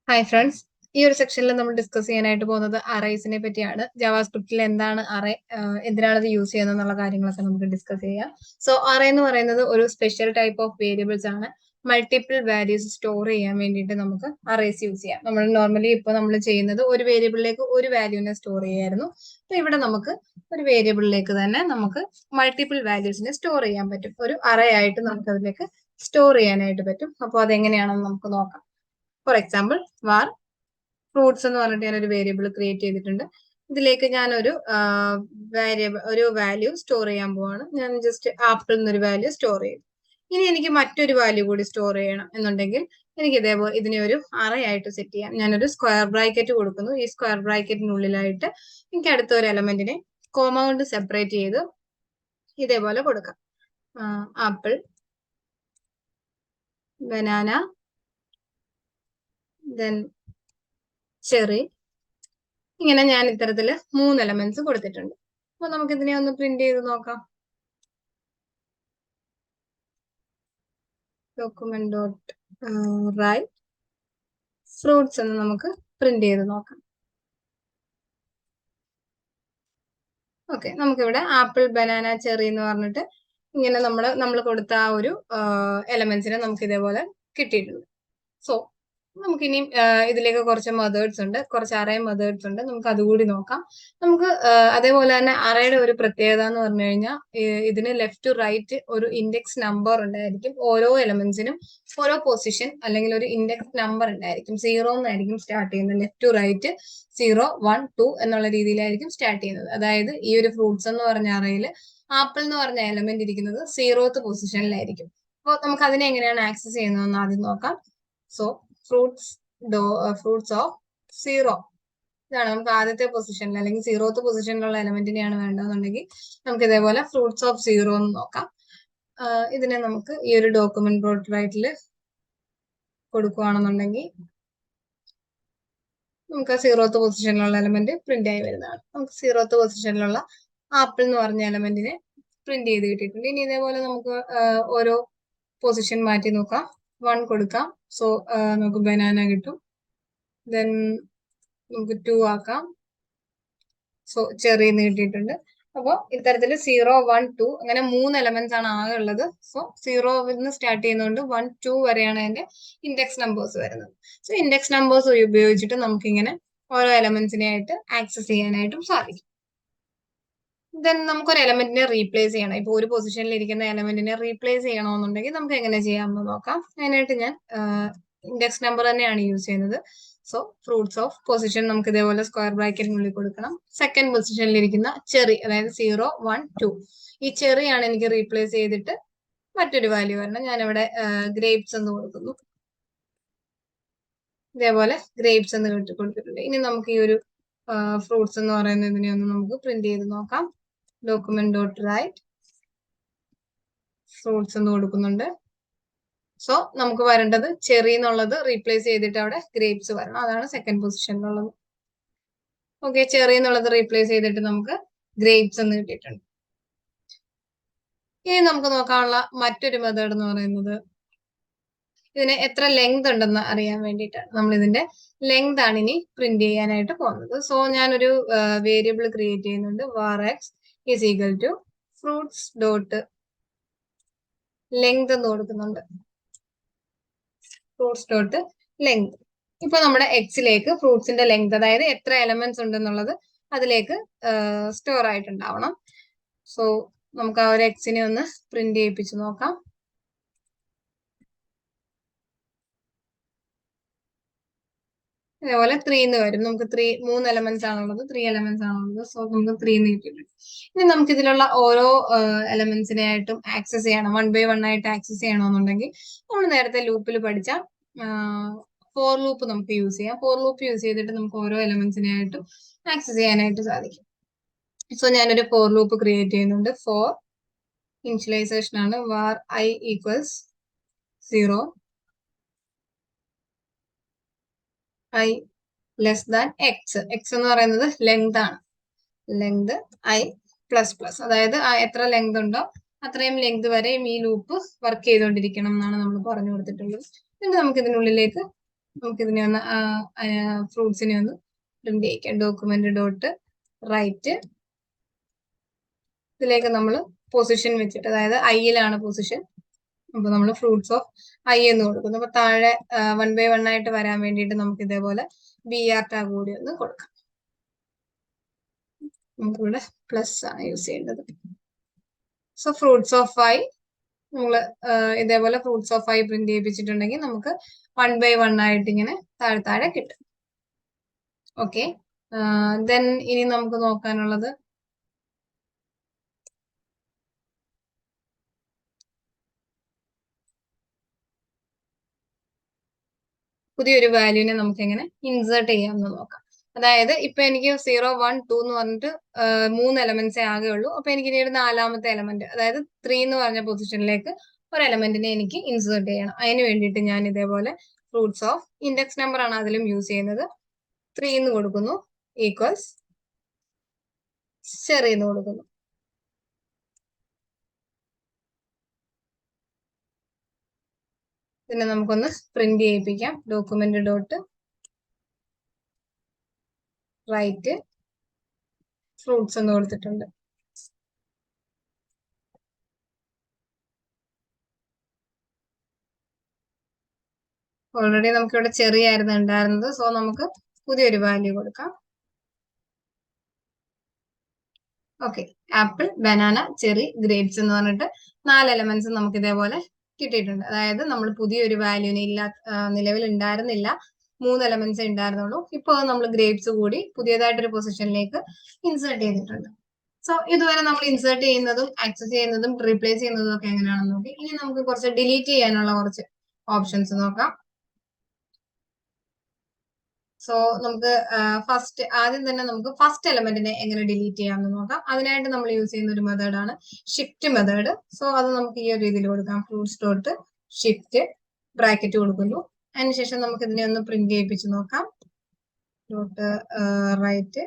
Hi friends. ഈ ഒരു സെക്ഷനിൽ നമ്മൾ ഡിസ്കസ് ചെയ്യാനായിട്ട് പോകുന്നത് അറേസിനെ പറ്റിയാണ്. ജാവാസ്ക്രിപ്റ്റിൽ എന്താണ് അറേ, എന്തിനാണ് അത് യൂസ് ചെയ്യുന്നത് എന്നുള്ള കാര്യങ്ങളൊക്കെ നമുക്ക് ഡിസ്കസ് ചെയ്യാം. സോ അറേ എന്ന് പറയുന്നത് ഒരു സ്പെഷ്യൽ ടൈപ്പ് ഓഫ് വേരിയബിൾസ് ആണ്. മൾട്ടിപ്പിൾ വാല്യൂസ് സ്റ്റോർ ചെയ്യാൻ വേണ്ടിയിട്ട് നമുക്ക് അറേസ് യൂസ് ചെയ്യാം. നമ്മൾ നോർമലി ഇപ്പോൾ നമ്മൾ ചെയ്യുന്നത് ഒരു വേരിയബിളിലേക്ക് ഒരു വാല്യൂവിനെ സ്റ്റോർ ചെയ്യായിരുന്നു. അപ്പൊ ഇവിടെ നമുക്ക് ഒരു വേരിയബിളിലേക്ക് തന്നെ നമുക്ക് മൾട്ടിപ്പിൾ വാല്യൂസിനെ സ്റ്റോർ ചെയ്യാൻ പറ്റും. ഒരു അറേ ആയിട്ട് നമുക്ക് അതിലേക്ക് സ്റ്റോർ ചെയ്യാനായിട്ട് പറ്റും. അപ്പോൾ അതെങ്ങനെയാണെന്ന് നമുക്ക് നോക്കാം. ഫോർ എക്സാമ്പിൾ, വാർ ഫ്രൂട്ട്സ് എന്ന് പറഞ്ഞിട്ട് ഞാനൊരു വേരിയബിൾ ക്രിയേറ്റ് ചെയ്തിട്ടുണ്ട്. ഇതിലേക്ക് ഞാനൊരു വാല്യൂ സ്റ്റോർ ചെയ്യാൻ പോവാണ്. ഞാൻ ജസ്റ്റ് ആപ്പിൾ എന്നൊരു വാല്യൂ സ്റ്റോർ ചെയ്തു. ഇനി എനിക്ക് മറ്റൊരു വാല്യൂ കൂടി സ്റ്റോർ ചെയ്യണം എന്നുണ്ടെങ്കിൽ എനിക്ക് ഇതേപോലെ ഇതിനെ ഒരു അറേ ആയിട്ട് സെറ്റ് ചെയ്യാം. ഞാനൊരു സ്ക്വയർ ബ്രാക്കറ്റ് കൊടുക്കുന്നു. ഈ സ്ക്വയർ ബ്രാക്കറ്റിനുള്ളിലായിട്ട് എനിക്ക് അടുത്ത ഒരു എലമെന്റിനെ കോമ കൊണ്ട് സെപ്പറേറ്റ് ചെയ്ത് ഇതേപോലെ കൊടുക്കാം. Apple, banana, then cherry. ഇങ്ങനെ ഞാൻ ഇത്തരത്തില് 3 എലമെന്റ്സ് കൊടുത്തിട്ടുണ്ട്. അപ്പൊ നമുക്ക് ഇതിനെ ഒന്ന് പ്രിന്റ് ചെയ്ത് നോക്കാം. ഡോക്യുമെന്റ് ഡോട്ട് റൈറ്റ് ഫ്രൂട്ട്സ് എന്ന് നമുക്ക് പ്രിന്റ് ചെയ്ത് നോക്കാം. ഓക്കെ, നമുക്കിവിടെ ആപ്പിൾ, ബനാന, ചെറി എന്ന് പറഞ്ഞിട്ട് ഇങ്ങനെ നമ്മൾ കൊടുത്ത ആ ഒരു എലമെന്റ്സിനെ നമുക്ക് ഇതേപോലെ കിട്ടിയിട്ടുണ്ട്. സോ നമുക്കിനി ഇതിലേക്ക് കുറച്ച് മെത്തേഡ്സ് ഉണ്ട്, കുറച്ച് അറേ മെത്തേഡ്സ് ഉണ്ട്. നമുക്ക് അതുകൂടി നോക്കാം. നമുക്ക് അതേപോലെ തന്നെ അറേയുടെ ഒരു പ്രത്യേകത എന്ന് പറഞ്ഞു കഴിഞ്ഞാൽ ഇതിന് ലെഫ്റ്റ് ടു റൈറ്റ് ഒരു ഇൻഡെക്സ് നമ്പർ ഉണ്ടായിരിക്കും. ഓരോ എലമെന്റ്സിനും ഓരോ പൊസിഷൻ അല്ലെങ്കിൽ ഒരു ഇൻഡെക്സ് നമ്പർ ഉണ്ടായിരിക്കും. 0 എന്നായിരിക്കും സ്റ്റാർട്ട് ചെയ്യുന്നത്. ലെഫ്റ്റ് ടു റൈറ്റ് 0, 1, 2 എന്നുള്ള രീതിയിലായിരിക്കും സ്റ്റാർട്ട് ചെയ്യുന്നത്. അതായത് ഈ ഒരു ഫ്രൂട്ട്സ് എന്ന് പറഞ്ഞ അറേയിൽ ആപ്പിൾ എന്ന് പറഞ്ഞ എലമെന്റ് ഇരിക്കുന്നത് 0th പൊസിഷനിലായിരിക്കും. അപ്പോൾ നമുക്ക് അതിനെ എങ്ങനെയാണ് ആക്സസ് ചെയ്യുന്നതെന്ന് ആദ്യം നോക്കാം. സോ ഫ്രൂട്ട്സ് ഓഫ് 0 ഇതാണ് നമുക്ക് ആദ്യത്തെ പൊസിഷനിൽ അല്ലെങ്കിൽ 0th പൊസിഷനിലുള്ള എലമെന്റിനെയാണ് വേണ്ടതെന്നുണ്ടെങ്കിൽ നമുക്ക് ഇതേപോലെ ഫ്രൂട്ട്സ് ഓഫ് 0 എന്ന് നോക്കാം. ഇതിനെ നമുക്ക് ഈ ഒരു ഡോക്യുമെന്റ് ഡോട്ട് റൈറ്റിൽ കൊടുക്കുകയാണെന്നുണ്ടെങ്കിൽ നമുക്ക് 0th പൊസിഷനിലുള്ള എലമെന്റ് പ്രിന്റ് ആയി വരുന്നതാണ്. നമുക്ക് 0th പൊസിഷനിലുള്ള ആപ്പിൾ എന്ന് പറഞ്ഞ എലമെന്റിനെ പ്രിന്റ് ചെയ്ത് കിട്ടിയിട്ടുണ്ട്. ഇനി ഇതേപോലെ നമുക്ക് ഓരോ പൊസിഷൻ മാറ്റി നോക്കാം. 1 കൊടുക്കാം. സോ നമുക്ക് ബനാന കിട്ടും. ദെൻ നമുക്ക് 2 ആക്കാം. സോ ചെറി കിട്ടിയിട്ടുണ്ട്. അപ്പോൾ ഇത്തരത്തില് 0, 1, 2 അങ്ങനെ 3 എലമെന്റ്സ് ആണ് ആകെ ഉള്ളത്. സോ 0 നിന്ന് സ്റ്റാർട്ട് ചെയ്യുന്നതുകൊണ്ട് 1, 2 വരെയാണ് അതിന്റെ ഇൻഡെക്സ് നമ്പേഴ്സ് വരുന്നത്. സോ ഇൻഡെക്സ് നമ്പേഴ്സ് ഉപയോഗിച്ചിട്ട് നമുക്ക് ഇങ്ങനെ ഓരോ എലമെന്റ്സിനെ ആയിട്ട് ആക്സസ് ചെയ്യാനായിട്ടും സാധിക്കും. ദെൻ നമുക്കൊരു എലമെന്റിനെ റീപ്ലേസ് ചെയ്യണം. ഇപ്പൊ ഒരു പൊസിഷനിൽ ഇരിക്കുന്ന എലമെന്റിനെ റീപ്ലേസ് ചെയ്യണമെന്നുണ്ടെങ്കിൽ നമുക്ക് എങ്ങനെ ചെയ്യാമെന്ന് നോക്കാം. അതിനായിട്ട് ഞാൻ ഇൻഡെക്സ് നമ്പർ തന്നെയാണ് യൂസ് ചെയ്യുന്നത്. സോ ഫ്രൂട്ട്സ് ഓഫ് പൊസിഷൻ നമുക്ക് ഇതേപോലെ സ്ക്വയർ ബ്രാക്കറ്റിനുള്ളിൽ കൊടുക്കണം. സെക്കൻഡ് പൊസിഷനിൽ ഇരിക്കുന്ന ചെറി, അതായത് 0, 1, 2 ഈ ചെറിയാണ് എനിക്ക് റീപ്ലേസ് ചെയ്തിട്ട് മറ്റൊരു വാല്യൂ വരണം. ഞാനിവിടെ ഗ്രേപ്സ് എന്ന് കൊടുക്കുന്നു. ഇതേപോലെ ഗ്രേപ്സ് എന്ന് കൊടുത്തിട്ടുണ്ട്. ഇനി നമുക്ക് ഈ ഒരു ഫ്രൂട്ട്സ് എന്ന് പറയുന്നതിനെ ഒന്ന് നമുക്ക് പ്രിന്റ് ചെയ്ത് നോക്കാം. ഡോക്യുമെന്റ് ഡോട്ട് റൈറ്റ് ഫ്രൂട്ട്സ് എന്ന് കൊടുക്കുന്നുണ്ട്. സോ നമുക്ക് വരേണ്ടത് ചെറി എന്നുള്ളത് റീപ്ലേസ് ചെയ്തിട്ട് അവിടെ ഗ്രേപ്സ് വരണം. അതാണ് സെക്കൻഡ് പൊസിഷനിലുള്ളത്. ഓക്കെ, ചെറി എന്നുള്ളത് റീപ്ലേസ് ചെയ്തിട്ട് നമുക്ക് ഗ്രേപ്സ് എന്ന് കിട്ടിയിട്ടുണ്ട്. ഇനി നമുക്ക് നോക്കാനുള്ള മറ്റൊരു മെത്തേഡ് എന്ന് പറയുന്നത് ഇതിന് എത്ര ലെങ്ത് ഉണ്ടെന്ന് അറിയാൻ വേണ്ടിയിട്ടാണ്. നമ്മൾ ഇതിന്റെ ലെങ്ത് ആണ് ഇനി പ്രിന്റ് ചെയ്യാനായിട്ട് പോകുന്നത്. സോ ഞാനൊരു വേരിയബിൾ ക്രിയേറ്റ് ചെയ്യുന്നുണ്ട്. var x is equal to fruits dot length എന്ന് കൊടുക്കുന്നുണ്ട്. Fruits dot length. ഇപ്പൊ നമ്മുടെ എക്സിലേക്ക് ഫ്രൂട്ട്സിന്റെ ലെങ്ത്, അതായത് എത്ര എലമെന്റ്സ് ഉണ്ടെന്നുള്ളത് അതിലേക്ക് സ്റ്റോർ ആയിട്ടുണ്ടാവണം. സോ നമുക്ക് ആ ഒരു എക്സിനെ ഒന്ന് പ്രിന്റ് ചെയ്യിപ്പിച്ച് നോക്കാം. അതേപോലെ 3 എന്ന് വരും. നമുക്ക് 3 എലമെന്റ്സ് ആണുള്ളത്, 3 എലമെന്റ്സ് ആണുള്ളത്. സോ നമുക്ക് 3 എന്ന് കിട്ടിയിട്ടുണ്ട്. ഇനി നമുക്ക് ഇതിലുള്ള ഓരോ എലമെന്റ്സിനെ ആയിട്ടും ആക്സസ് ചെയ്യണം, 1 by 1 ആയിട്ട് ആക്സസ് ചെയ്യണമെന്നുണ്ടെങ്കിൽ നമ്മൾ നേരത്തെ ലൂപ്പിൽ പഠിച്ച ഫോർ ലൂപ്പ് നമുക്ക് യൂസ് ചെയ്യാം. ഫോർ ലൂപ്പ് യൂസ് ചെയ്തിട്ട് നമുക്ക് ഓരോ എലമെന്റ്സിനെ ആയിട്ടും ആക്സസ് ചെയ്യാനായിട്ട് സാധിക്കും. സോ ഞാനൊരു ഫോർ ലൂപ്പ് ക്രിയേറ്റ് ചെയ്യുന്നുണ്ട്. ഫോർ ഇനിഷ്യലൈസേഷൻ ആണ്. var I equals 0, I less than X. X എന്ന് പറയുന്നത് ലെങ്ത് ആണ്. ലെങ്ത് I പ്ലസ് പ്ലസ്, അതായത് എത്ര ലെങ്ത് ഉണ്ടോ അത്രയും ലെങ്ത് വരെയും ഈ ലൂപ്പ് വർക്ക് ചെയ്തുകൊണ്ടിരിക്കണം എന്നാണ് നമ്മൾ പറഞ്ഞു കൊടുത്തിട്ടുള്ളത്. എന്നിട്ട് നമുക്ക് ഇതിനുള്ളിലേക്ക് നമുക്കിതിനെ ഒന്ന് ഫ്രൂട്ട്സിനെ ഒന്ന് പ്രിന്റ് ചെയ്യിക്കാം. ഡോക്യുമെന്റ് ഡോട്ട് റൈറ്റ്, ഇതിലേക്ക് നമ്മൾ പൊസിഷൻ വെച്ചിട്ട്, അതായത് ഐയിലാണ് പൊസിഷൻ, അപ്പൊ നമ്മൾ ഫ്രൂട്ട്സ് ഓഫ് ഐ എന്ന് കൊടുക്കുന്നു. അപ്പൊ താഴെ 1 by 1 ആയിട്ട് വരാൻ വേണ്ടിയിട്ട് നമുക്ക് ഇതേപോലെ BR ടാഗ് കൂടി ഒന്ന് കൊടുക്കാം. നമുക്കിവിടെ പ്ലസ് ആണ് യൂസ് ചെയ്യേണ്ടത്. സോ ഫ്രൂട്ട്സ് ഓഫ് ഐ നമ്മൾ ഇതേപോലെ ഫ്രൂട്ട്സ് ഓഫ് ഐ പ്രിന്റ് ചെയ്യിപ്പിച്ചിട്ടുണ്ടെങ്കിൽ നമുക്ക് 1 by 1 ആയിട്ട് ഇങ്ങനെ താഴെ താഴെ കിട്ടും. ഓക്കെ, ദെൻ ഇനി നമുക്ക് നോക്കാനുള്ളത് പുതിയൊരു വാല്യൂവിനെ നമുക്ക് എങ്ങനെ ഇൻസേർട്ട് ചെയ്യാമെന്ന് നോക്കാം. അതായത് ഇപ്പൊ എനിക്ക് 0, 1, 2 എന്ന് പറഞ്ഞിട്ട് 3 എലമെന്റ്സേ ആകെ ഉള്ളൂ. അപ്പൊ എനിക്ക് ഇനി ഒരു 4ാമത്തെ എലമെന്റ്, അതായത് 3 എന്ന് പറഞ്ഞ പൊസിഷനിലേക്ക് ഒരു എലമെന്റിനെ എനിക്ക് ഇൻസേർട്ട് ചെയ്യണം. അതിന് വേണ്ടിയിട്ട് ഞാൻ ഇതേപോലെ ഫ്രൂട്ട്സ് ഓഫ് ഇൻഡെക്സ് നമ്പർ ആണ് അതിലും യൂസ് ചെയ്യുന്നത്. 3 എന്ന് കൊടുക്കുന്നു, ഈക്വൽസ് ചെറി എന്ന് കൊടുക്കുന്നു. പിന്നെ നമുക്കൊന്ന് പ്രിന്റ് ചെയ്യിപ്പിക്കാം. ഡോക്യുമെന്റ് ഡോട്ട് റൈറ്റ് ഫ്രൂട്ട്സ് എന്ന് കൊടുത്തിട്ടുണ്ട്. ഓൾറെഡി നമുക്ക് ഇവിടെ ചെറിയായിരുന്നു ഉണ്ടായിരുന്നത്. സോ നമുക്ക് പുതിയൊരു വാല്യൂ കൊടുക്കാം. Okay, apple, banana, cherry, grapes എന്ന് പറഞ്ഞിട്ട് 4 എലമെന്റ്സ് നമുക്ക് ഇതേപോലെ കിട്ടിയിട്ടുണ്ട്. അതായത് നമ്മൾ പുതിയൊരു വാല്യൂനെ നിലവിൽ ഉണ്ടായിരുന്നില്ല, 3 എലമെന്റ്സ് ഉണ്ടായിരുന്നുള്ളൂ. ഇപ്പൊ നമ്മൾ ഗ്രേപ്സ് കൂടി പുതിയതായിട്ടൊരു പൊസിഷനിലേക്ക് ഇൻസേർട്ട് ചെയ്തിട്ടുണ്ട്. സോ ഇതുവരെ നമ്മൾ ഇൻസേർട്ട് ചെയ്യുന്നതും ആക്സസ് ചെയ്യുന്നതും റീപ്ലേസ് ചെയ്യുന്നതും ഒക്കെ എങ്ങനെയാണെന്ന് നോക്കി. ഇനി നമുക്ക് കുറച്ച് ഡിലീറ്റ് ചെയ്യാനുള്ള കുറച്ച് ഓപ്ഷൻസ് നോക്കാം. സോ നമുക്ക് ആദ്യം തന്നെ നമുക്ക് ഫസ്റ്റ് എലമെന്റിനെ എങ്ങനെ ഡിലീറ്റ് ചെയ്യാമെന്ന് നോക്കാം. അതിനായിട്ട് നമ്മൾ യൂസ് ചെയ്യുന്ന ഒരു മെത്തേഡാണ് ഷിഫ്റ്റ് മെത്തേഡ്. സോ അത് നമുക്ക് ഈ ഒരു രീതിയിൽ കൊടുക്കാം. ഫ്രൂട്ട്സ് ഡോട്ട് ഷിഫ്റ്റ് ബ്രാക്കറ്റ് കൊടുക്കുന്നു. അതിനുശേഷം നമുക്ക് ഇതിനെ ഒന്ന് പ്രിന്റ് ചെയ്യിപ്പിച്ച് നോക്കാം. ഡോട്ട് റൈറ്റ്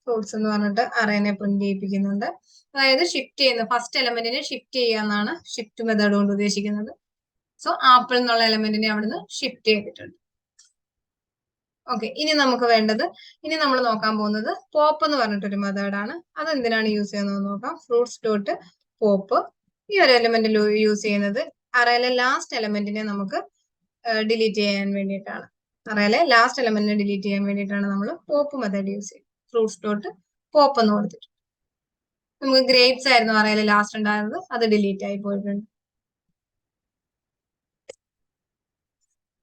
ഫ്രൂട്ട്സ് എന്ന് പറഞ്ഞിട്ട് അറേനെ പ്രിന്റ് ചെയ്യിപ്പിക്കുന്നുണ്ട്. അതായത് ഷിഫ്റ്റ് ചെയ്യുന്ന ഫസ്റ്റ് എലമെന്റിനെ ഷിഫ്റ്റ് ചെയ്യാന്നാണ് ഷിഫ്റ്റ് മെത്തേഡ് കൊണ്ട് ഉദ്ദേശിക്കുന്നത്. സോ ആപ്പിൾ എന്നുള്ള എലമെന്റിനെ അവിടുന്ന് ഷിഫ്റ്റ് ചെയ്തിട്ടുണ്ട്. ഓക്കെ, ഇനി നമുക്ക് വേണ്ടത്, ഇനി നമ്മൾ നോക്കാൻ പോകുന്നത് പോപ്പ് എന്ന് പറഞ്ഞിട്ടൊരു മെത്തേഡാണ്. അത് എന്തിനാണ് യൂസ് ചെയ്യുന്നത് നോക്കാം. ഫ്രൂട്ട്സ് ഡോട്ട് പോപ്പ്, ഈ ഒരു എലമെന്റിൽ യൂസ് ചെയ്യുന്നത് അറയിലെ ലാസ്റ്റ് എലമെന്റിനെ നമുക്ക് ഡിലീറ്റ് ചെയ്യാൻ വേണ്ടിയിട്ടാണ്. അറയിലെ ലാസ്റ്റ് എലമെന്റിനെ ഡിലീറ്റ് ചെയ്യാൻ വേണ്ടിയിട്ടാണ് നമ്മൾ പോപ്പ് മെത്തേഡ് യൂസ് ചെയ്യുന്നത്. ഫ്രൂട്ട്സ് ഡോട്ട് പോപ്പ് എന്ന് കൊടുത്തിട്ട് നമുക്ക് ഗ്രേപ്സ് ആയിരുന്നു അറയിലെ ലാസ്റ്റ് ഉണ്ടായിരുന്നത്, അത് ഡിലീറ്റ് ആയി പോയിട്ടുണ്ട്.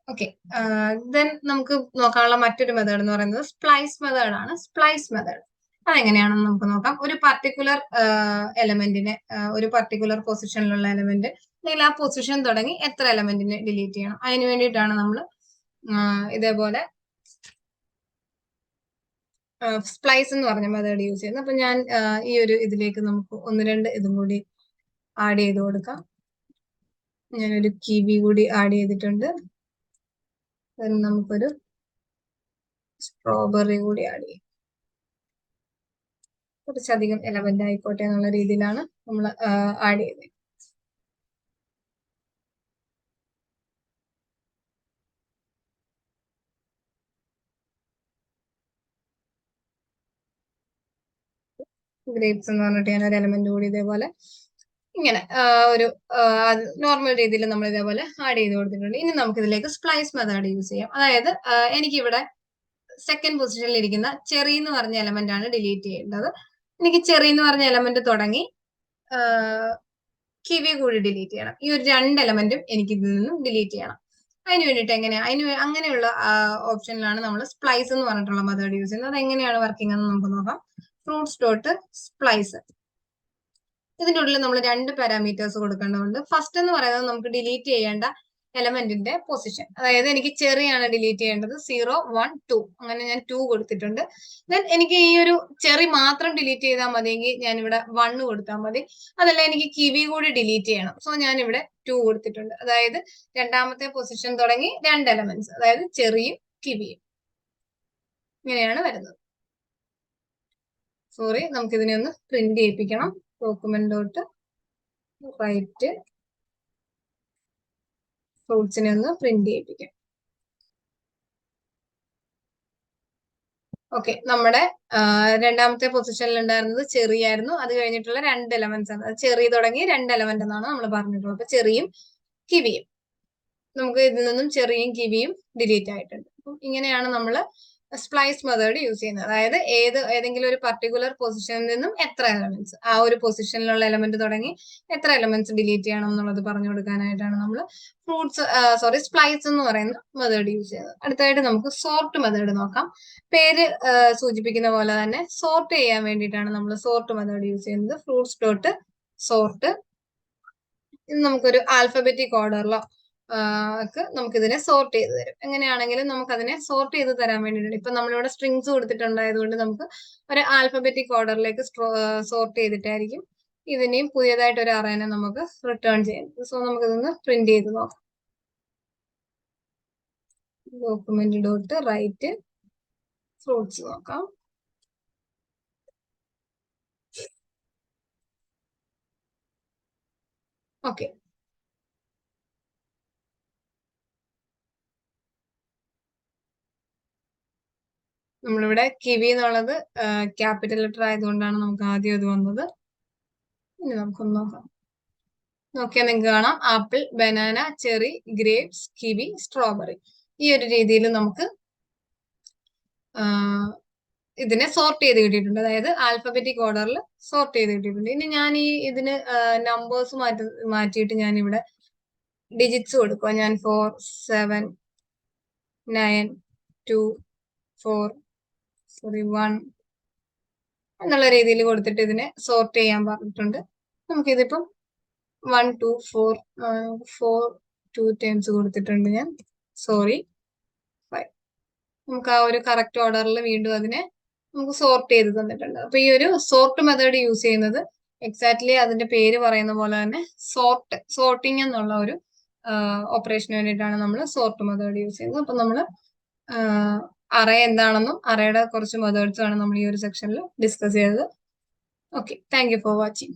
ഓക്കെ, ദെൻ നമുക്ക് നോക്കാനുള്ള മറ്റൊരു മെത്തേഡ് എന്ന് പറയുന്നത് സ്പ്ലൈസ് മെത്തേഡ് ആണ്. സ്പ്ലൈസ് മെത്തേഡ് അതെങ്ങനെയാണെന്ന് നമുക്ക് നോക്കാം. ഒരു പർട്ടിക്കുലർ എലമെന്റിനെ, ഒരു പർട്ടിക്കുലർ പൊസിഷനിലുള്ള എലമെന്റ് അല്ലെങ്കിൽ ആ പൊസിഷൻ തുടങ്ങി എത്ര എലമെന്റിനെ ഡിലീറ്റ് ചെയ്യണം, അതിന് വേണ്ടിയിട്ടാണ് നമ്മൾ ഇതേപോലെ സ്പ്ലൈസ് എന്ന് പറഞ്ഞ മെത്തേഡ് യൂസ് ചെയ്യുന്നത്. അപ്പൊ ഞാൻ ഈ ഒരു ഇതിലേക്ക് നമുക്ക് 1-2 ഇതും കൂടി ആഡ് ചെയ്ത് കൊടുക്കാം. ഞാനൊരു കിവി കൂടി ആഡ് ചെയ്തിട്ടുണ്ട്. നമുക്കൊരു സ്ട്രോബെറി കൂടി ആഡ് ചെയ്യും. കുറച്ചധികം എലമെന്റ് ആയിക്കോട്ടെ എന്നുള്ള രീതിയിലാണ് നമ്മൾ ആഡ് ചെയ്തത്. ഗ്രേപ്സ് എന്ന് പറഞ്ഞിട്ട് ഞാൻ ഒരു എലമെന്റ് കൂടി ഇതേപോലെ ഇങ്ങനെ ഒരു നോർമൽ രീതിയിൽ നമ്മൾ ഇതേപോലെ ആഡ് ചെയ്ത് കൊടുത്തിട്ടുണ്ട്. ഇനി നമുക്ക് ഇതിലേക്ക് സ്പ്ലൈസ് മെത്തേഡ് യൂസ് ചെയ്യാം. അതായത് എനിക്കിവിടെ സെക്കൻഡ് പൊസിഷനിൽ ഇരിക്കുന്ന ചെറി എന്ന് പറഞ്ഞ എലമെന്റ് ആണ് ഡിലീറ്റ് ചെയ്യേണ്ടത്. എനിക്ക് ചെറി എന്ന് പറഞ്ഞ എലമെന്റ് തുടങ്ങി കിവി കൂടി ഡിലീറ്റ് ചെയ്യണം. ഈ ഒരു 2 എലമെന്റും എനിക്ക് ഇതിൽ നിന്നും ഡിലീറ്റ് ചെയ്യണം. അതിന് വേണ്ടിയിട്ട് അങ്ങനെയുള്ള ഓപ്ഷനിലാണ് നമ്മൾ സ്പ്ലൈസ് എന്ന് പറഞ്ഞിട്ടുള്ള മെത്തേഡ് യൂസ് ചെയ്യുന്നത്. അത് എങ്ങനെയാണ് വർക്കിംഗ് എന്ന് നമുക്ക് നോക്കാം. ഫ്രൂട്ട്സ് ഡോട്ട് സ്പ്ലൈസ്, ഇതിന്റെ ഉള്ളിൽ നമ്മൾ 2 പാരാമീറ്റേഴ്സ് കൊടുക്കേണ്ടതുണ്ട്. ഫസ്റ്റ് എന്ന് പറയുന്നത് നമുക്ക് ഡിലീറ്റ് ചെയ്യേണ്ട എലമെന്റിന്റെ പൊസിഷൻ, അതായത് എനിക്ക് ചെറിയാണ് ഡിലീറ്റ് ചെയ്യേണ്ടത്. 0, 1, 2 അങ്ങനെ ഞാൻ 2 കൊടുത്തിട്ടുണ്ട്. ദെൻ എനിക്ക് ഈ ഒരു ചെറി മാത്രം ഡിലീറ്റ് ചെയ്താൽ മതിയെങ്കിൽ ഞാൻ ഇവിടെ 1 കൊടുത്താൽ മതി. അതല്ല എനിക്ക് കിവി കൂടി ഡിലീറ്റ് ചെയ്യണം, സോ ഞാൻ ഇവിടെ 2 കൊടുത്തിട്ടുണ്ട്. അതായത് 2ാമത്തെ പൊസിഷൻ തുടങ്ങി 2 എലമെന്റ്സ്, അതായത് ചെറിയും കിവിയും ഇങ്ങനെയാണ് വരുന്നത്. സോറി, നമുക്ക് ഇതിനെ ഒന്ന് പ്രിന്റ് ചെയ്യിപ്പിക്കണം. ഡോക്യുമെന്റ് ഡോട്ട് റൈറ്റ് ഫ്രൂട്ട്സിനെ ഒന്ന് പ്രിന്റ് ചെയ്യിപ്പിക്കാം. ഓക്കെ, നമ്മുടെ രണ്ടാമത്തെ പൊസിഷനിൽ ഉണ്ടായിരുന്നത് ചെറി ആയിരുന്നു. അത് കഴിഞ്ഞിട്ടുള്ള 2 എലമെന്റ്സ് ആണ്. ചെറി തുടങ്ങി 2 എലമെന്റ് എന്നാണ് നമ്മൾ പറഞ്ഞിട്ടുള്ളത്. അപ്പൊ ചെറിയും കിവിയും, നമുക്ക് ഇതിൽ നിന്നും ചെറിയും കിവിയും ഡിലീറ്റ് ആയിട്ടുണ്ട്. അപ്പം ഇങ്ങനെയാണ് നമ്മൾ സ്പ്ലൈസ് മെത്തേഡ് യൂസ് ചെയ്യുന്നത്. അതായത് ഏതെങ്കിലും ഒരു പർട്ടിക്കുലർ പൊസിഷനിൽ നിന്നും എത്ര എലമെന്റ്സ്, ആ ഒരു പൊസിഷനിലുള്ള എലമെന്റ് തുടങ്ങി എത്ര എലമെന്റ്സ് ഡിലീറ്റ് ചെയ്യണം എന്നുള്ളത് പറഞ്ഞു കൊടുക്കാനായിട്ടാണ് നമ്മൾ സ്പ്ലൈസ് എന്ന് പറയുന്ന മെത്തേഡ് യൂസ് ചെയ്യുന്നത്. അടുത്തായിട്ട് നമുക്ക് സോർട്ട് മെത്തേഡ് നോക്കാം. പേര് സൂചിപ്പിക്കുന്ന പോലെ തന്നെ സോർട്ട് ചെയ്യാൻ വേണ്ടിയിട്ടാണ് നമ്മൾ സോർട്ട് മെത്തേഡ് യൂസ് ചെയ്യുന്നത്. ഫ്രൂട്ട്സ് ഡോട്ട് സോർട്ട്, ഇത് നമുക്കൊരു ആൽഫബറ്റിക് ഓർഡറിലോ നമുക്ക് ഇതിനെ സോർട്ട് ചെയ്ത് തരും. എങ്ങനെയാണെങ്കിലും നമുക്ക് അതിനെ സോർട്ട് ചെയ്ത് തരാൻ വേണ്ടിയിട്ടുണ്ട്. ഇപ്പൊ നമ്മളിവിടെ സ്ട്രിങ്സ് കൊടുത്തിട്ടുണ്ടായതുകൊണ്ട് നമുക്ക് ഒരു ആൽഫബറ്റിക് ഓർഡറിലേക്ക് സോർട്ട് ചെയ്തിട്ടായിരിക്കും ഇതിനെയും പുതിയതായിട്ട് ഒരു അറേനെ നമുക്ക് റിട്ടേൺ ചെയ്യുന്നത്. സോ നമുക്ക് ഇതൊന്ന് പ്രിന്റ് ചെയ്ത് നോക്കാം. ഡോക്യുമെന്റ് ഡോട്ട് റൈറ്റ് ഫ്രൂട്ട്സ് നോക്കാം. ഓക്കെ, നമ്മളിവിടെ കിവി എന്നുള്ളത് ക്യാപിറ്റൽ ലെറ്റർ ആയതുകൊണ്ടാണ് നമുക്ക് ആദ്യം ഇത് വന്നത്. ഇനി നമുക്കൊന്ന് നോക്കാം. നോക്കിയാൽ നിങ്ങൾക്ക് കാണാം apple, banana, cherry, grapes, kiwi, strawberry. ഈ ഒരു രീതിയിൽ നമുക്ക് ഇതിനെ സോർട്ട് ചെയ്ത് കിട്ടിയിട്ടുണ്ട്. അതായത് ആൽഫബറ്റിക് ഓർഡറിൽ സോർട്ട് ചെയ്ത് കിട്ടിയിട്ടുണ്ട്. ഇനി ഞാൻ ഇതിന് നമ്പേഴ്സ് മാറ്റിയിട്ട് ഞാൻ ഇവിടെ ഡിജിറ്റ്സ് കൊടുക്കുക. ഞാൻ 4, 7, 9, 2, 4, 1 എന്നുള്ള രീതിയിൽ കൊടുത്തിട്ട് ഇതിനെ സോർട്ട് ചെയ്യാൻ പറഞ്ഞിട്ടുണ്ട്. നമുക്കിതിപ്പം 1, 2, 4 2 ടൈംസ് കൊടുത്തിട്ടുണ്ട് ഞാൻ. 5. നമുക്ക് ആ ഒരു കറക്റ്റ് ഓർഡറിൽ വീണ്ടും അതിനെ നമുക്ക് സോർട്ട് ചെയ്ത് തന്നിട്ടുണ്ട്. അപ്പൊ ഈ ഒരു സോർട്ട് മെത്തേഡ് യൂസ് ചെയ്യുന്നത് എക്സാക്ട്ലി അതിന്റെ പേര് പറയുന്ന പോലെ തന്നെ സോർട്ടിങ് എന്നുള്ള ഒരു ഓപ്പറേഷന് വേണ്ടിയിട്ടാണ് നമ്മൾ സോർട്ട് മെത്തേഡ് യൂസ് ചെയ്യുന്നത്. അപ്പൊ നമ്മൾ അറേ എന്താണെന്നും അറേയുടെ കുറച്ച് മെത്തേഡ്സും ആണ് നമ്മൾ ഈ ഒരു സെക്ഷനിൽ ഡിസ്കസ് ചെയ്തത്. Okay, thank you for watching.